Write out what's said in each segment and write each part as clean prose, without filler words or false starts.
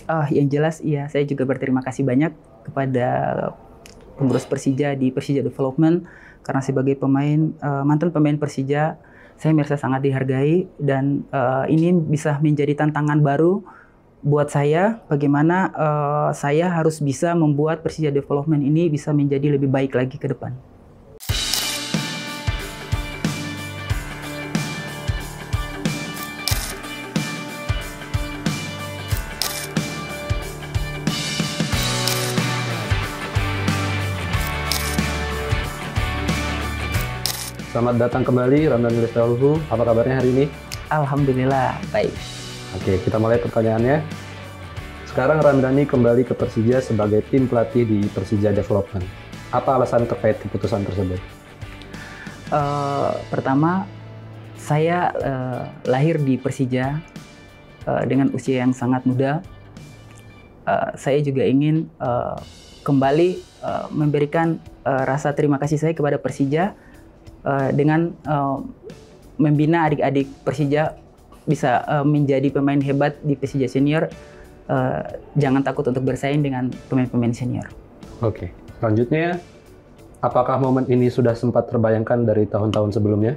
Yang jelas iya, saya juga berterima kasih banyak kepada pengurus Persija di Persija Development karena sebagai mantan pemain Persija, saya merasa sangat dihargai dan ini bisa menjadi tantangan baru buat saya bagaimana saya harus bisa membuat Persija Development ini bisa menjadi lebih baik lagi ke depan. Selamat datang kembali Ramdhani Lestaluhu. Apa kabarnya hari ini? Alhamdulillah, baik. Oke, kita mulai pertanyaannya. Sekarang Ramdhani kembali ke Persija sebagai tim pelatih di Persija Development. Apa alasan terkait keputusan tersebut? Pertama, saya lahir di Persija dengan usia yang sangat muda. Saya juga ingin kembali memberikan rasa terima kasih saya kepada Persija dengan membina adik-adik Persija bisa menjadi pemain hebat di Persija Senior. Jangan takut untuk bersaing dengan pemain-pemain senior. Oke, selanjutnya, apakah momen ini sudah sempat terbayangkan dari tahun-tahun sebelumnya?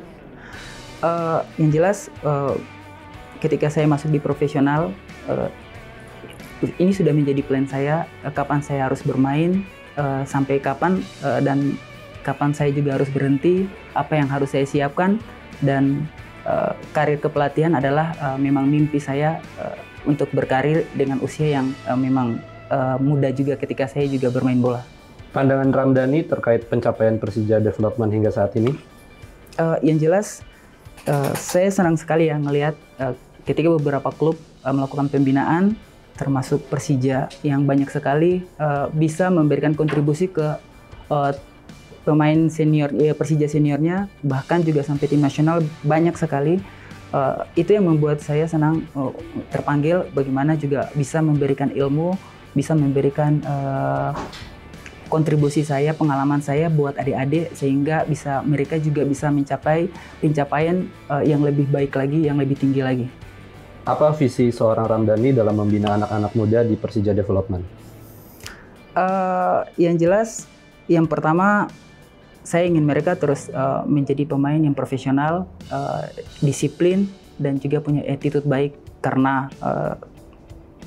Yang jelas, ketika saya masuk di profesional, ini sudah menjadi plan saya, kapan saya harus bermain, sampai kapan, dan kapan saya juga harus berhenti, apa yang harus saya siapkan, dan karir kepelatihan adalah memang mimpi saya untuk berkarir dengan usia yang memang muda juga ketika saya juga bermain bola. Pandangan Ramdhani terkait pencapaian Persija Development hingga saat ini? Yang jelas, saya senang sekali ya melihat ketika beberapa klub melakukan pembinaan, termasuk Persija yang banyak sekali bisa memberikan kontribusi ke pemain senior Persija seniornya, bahkan juga sampai tim nasional banyak sekali. Itu yang membuat saya senang terpanggil, bagaimana juga bisa memberikan ilmu, bisa memberikan kontribusi saya, pengalaman saya buat adik-adik, sehingga mereka juga bisa mencapai pencapaian yang lebih baik lagi, yang lebih tinggi lagi. Apa visi seorang Ramdhani dalam membina anak-anak muda di Persija Development? Yang jelas, yang pertama, saya ingin mereka terus menjadi pemain yang profesional, disiplin, dan juga punya attitude baik. Karena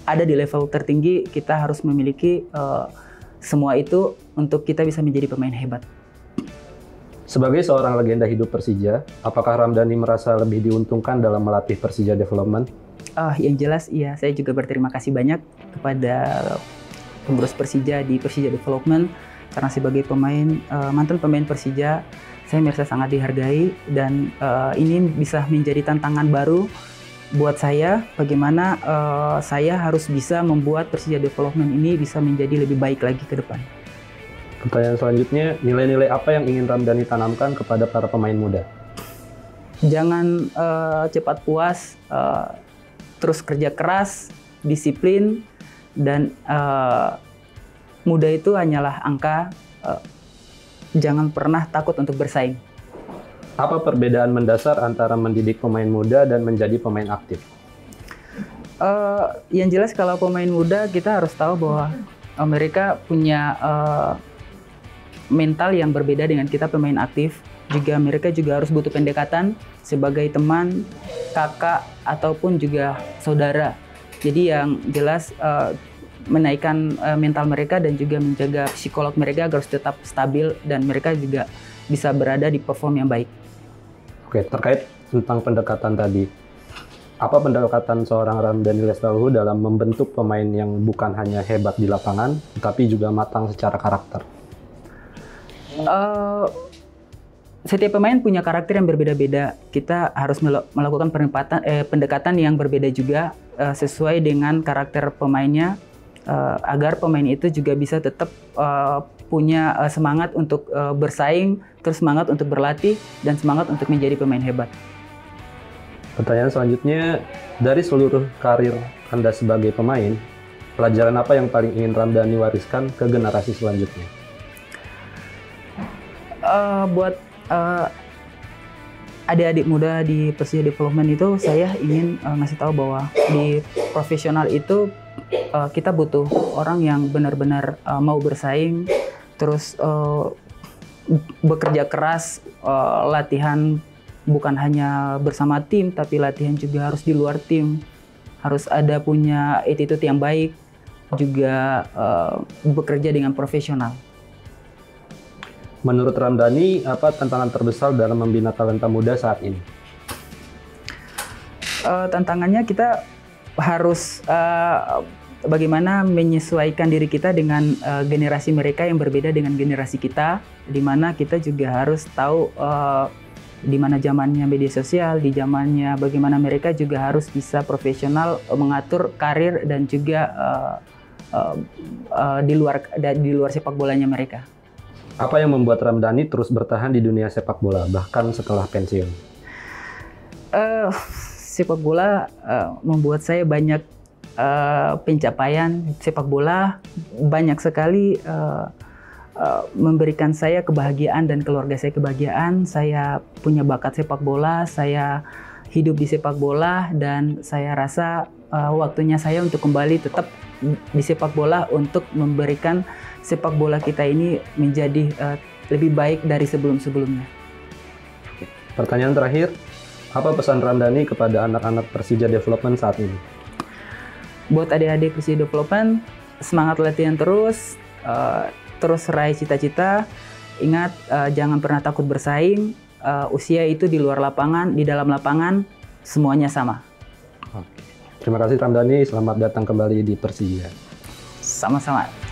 ada di level tertinggi, kita harus memiliki semua itu untuk kita bisa menjadi pemain hebat. Sebagai seorang legenda hidup Persija, apakah Ramdhani merasa lebih diuntungkan dalam melatih Persija Development? Yang jelas, iya. Saya juga berterima kasih banyak kepada pengurus Persija di Persija Development. Karena sebagai mantan pemain Persija, saya merasa sangat dihargai dan ini bisa menjadi tantangan baru buat saya, bagaimana saya harus bisa membuat Persija Development ini bisa menjadi lebih baik lagi ke depan. Pertanyaan selanjutnya, nilai-nilai apa yang ingin Ramdhani tanamkan kepada para pemain muda? Jangan cepat puas, terus kerja keras, disiplin, dan muda itu hanyalah angka, jangan pernah takut untuk bersaing. Apa perbedaan mendasar antara mendidik pemain muda dan menjadi pemain aktif? Yang jelas kalau pemain muda kita harus tahu bahwa mereka punya mental yang berbeda dengan kita pemain aktif. Juga mereka juga harus butuh pendekatan sebagai teman, kakak, ataupun juga saudara. Jadi yang jelas menaikkan mental mereka dan juga menjaga psikolog mereka agar tetap stabil dan mereka juga bisa berada di perform yang baik. Oke, terkait tentang pendekatan tadi, apa pendekatan seorang Ramdhani Lestaluhu dalam membentuk pemain yang bukan hanya hebat di lapangan, tetapi juga matang secara karakter? Setiap pemain punya karakter yang berbeda-beda. Kita harus melakukan pendekatan yang berbeda juga sesuai dengan karakter pemainnya, agar pemain itu juga bisa tetap punya semangat untuk bersaing, terus semangat untuk berlatih, dan semangat untuk menjadi pemain hebat. Pertanyaan selanjutnya, dari seluruh karir Anda sebagai pemain, pelajaran apa yang paling ingin Ramdhani wariskan ke generasi selanjutnya? Buat adik-adik muda di Persija Development itu, saya ingin ngasih tahu bahwa di profesional itu kita butuh orang yang benar-benar mau bersaing, terus bekerja keras, latihan bukan hanya bersama tim, tapi latihan juga harus di luar tim. Harus ada punya attitude yang baik, juga bekerja dengan profesional. Menurut Ramdhani, apa tantangan terbesar dalam membina talenta muda saat ini? Tantangannya kita harus bagaimana menyesuaikan diri kita dengan generasi mereka yang berbeda dengan generasi kita, di mana kita juga harus tahu di mana zamannya media sosial, di zamannya bagaimana mereka juga harus bisa profesional mengatur karir dan juga di luar sepak bolanya mereka. Apa yang membuat Ramdhani terus bertahan di dunia sepak bola bahkan setelah pensiun? Sepak bola membuat saya banyak pencapaian. Sepak bola banyak sekali memberikan saya kebahagiaan dan keluarga saya kebahagiaan. Saya punya bakat sepak bola, saya hidup di sepak bola, dan saya rasa waktunya saya untuk kembali tetap di sepak bola untuk memberikan sepak bola kita ini menjadi lebih baik dari sebelum-sebelumnya. Pertanyaan terakhir, apa pesan Ramdhani kepada anak-anak Persija Development saat ini? Buat adik-adik Persija Development, semangat latihan terus, terus raih cita-cita. Ingat, jangan pernah takut bersaing. Usia itu di luar lapangan, di dalam lapangan, semuanya sama. Oke. Terima kasih Ramdhani, selamat datang kembali di Persija. Sama-sama.